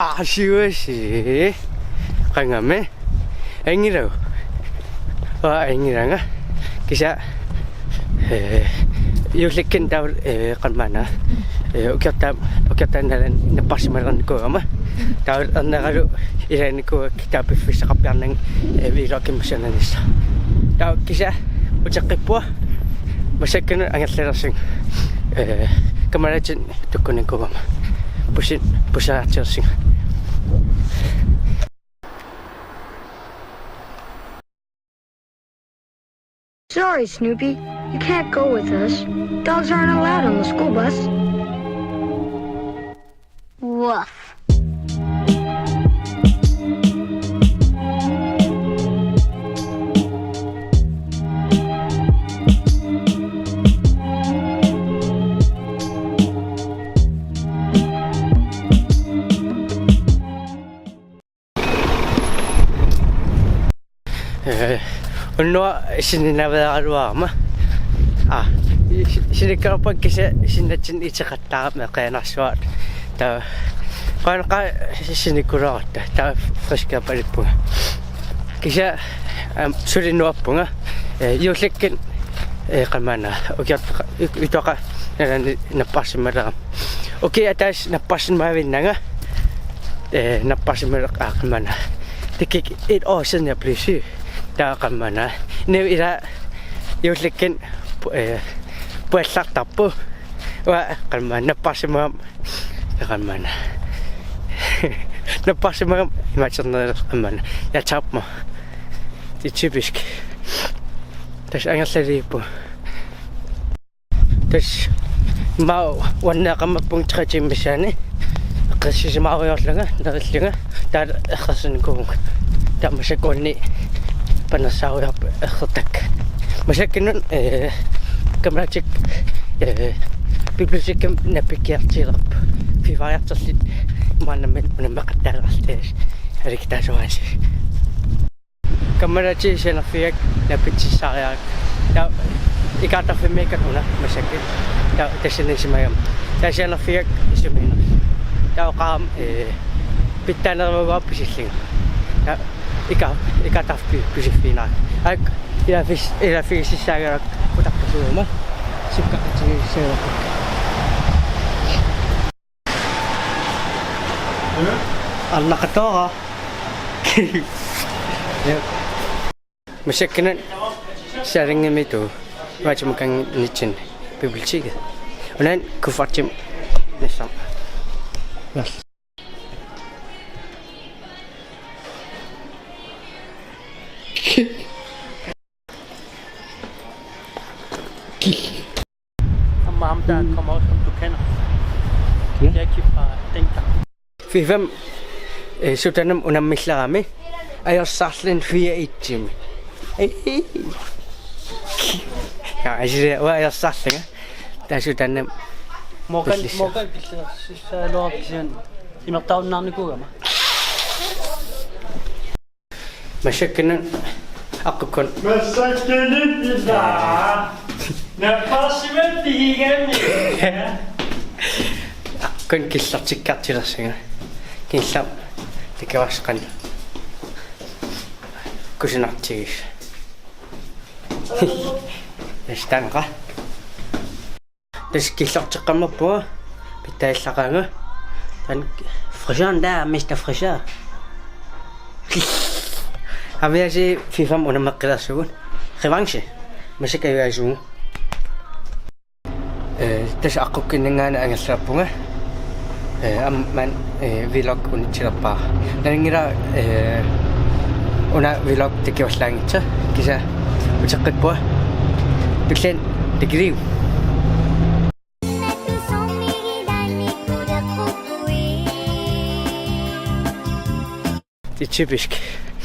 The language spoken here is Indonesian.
아쉬워시 강함에 앵이라고 앵이랑아 기사 요새ken daw kanmana ukyata na pasimaran ko ama daw nagaro iran ko kitab fisa kapian ng vira kimsananis daw kisa ucakip po masakin ang atlerasing kamarajin tukunin ko ama pusa atsasing. Sorry, Snoopy. You can't go with us. Dogs aren't allowed on the school bus. Woof. No, sininawaruwa ma. Sinikapag kasi sinachin itsakatap na kaya naswat. Ta kan ka sinikura ta fresh ka palit po. Kasi suri no po nga. Yosekin kamana. Okay ito ka napasin mara. Okay atas napasin mawin na nga. Napasin mara kamana. Tikik it ocean ya please. Da kamana ne ira yosekin pues tapo wa kamana pasma kamana na pasma macam kamana ya chapma ti typisk tas ang sari po tas mau wana kamapung tsaka misane kasi mau yos lang nga dar khasin ko da masakoni panasaw ya khatak masakin kamrachik bibliotek napikir tirap fi variataslit manamen makatalastes rikta soas kamrachik senafik napitsisayak ta ikata filmmaker una masakin ta tesinisimayam ta senafik isumino ta kam pitana mawapising ta ikata pisifina ak ila fish sagar putak kasuma sipka kasi Allah katoka masyakinan sharing itu macam kang nichin biblioteka unan kufatim nesam yes Der kommer også, som du kender. Jackie fra Dengang. Fifam sutanam unam mislami ayo saslin via itim. Ya ajre wa ayo saslin ta sutanam Morgan bisa lov sen imataw nani ko ma. Masyakinan aku kon Masyakinan bisa. Napasimen tigan ni. Kon kisah cikat cirasnya, kisah dikawaskan. Kusinak cis. Estan kah? Terus kisah cakap apa? Kita sekarang dan Freshan dah, Mr. Freshan. Habis si FIFA mau nama kelas tu, revanche. Masih kayak itu. Terus aku kenangan ang sarap nga man vlog ulit sila pa dan ngira una vlog tikiwas lang ito kisa ucakit po biglen tigriw typisk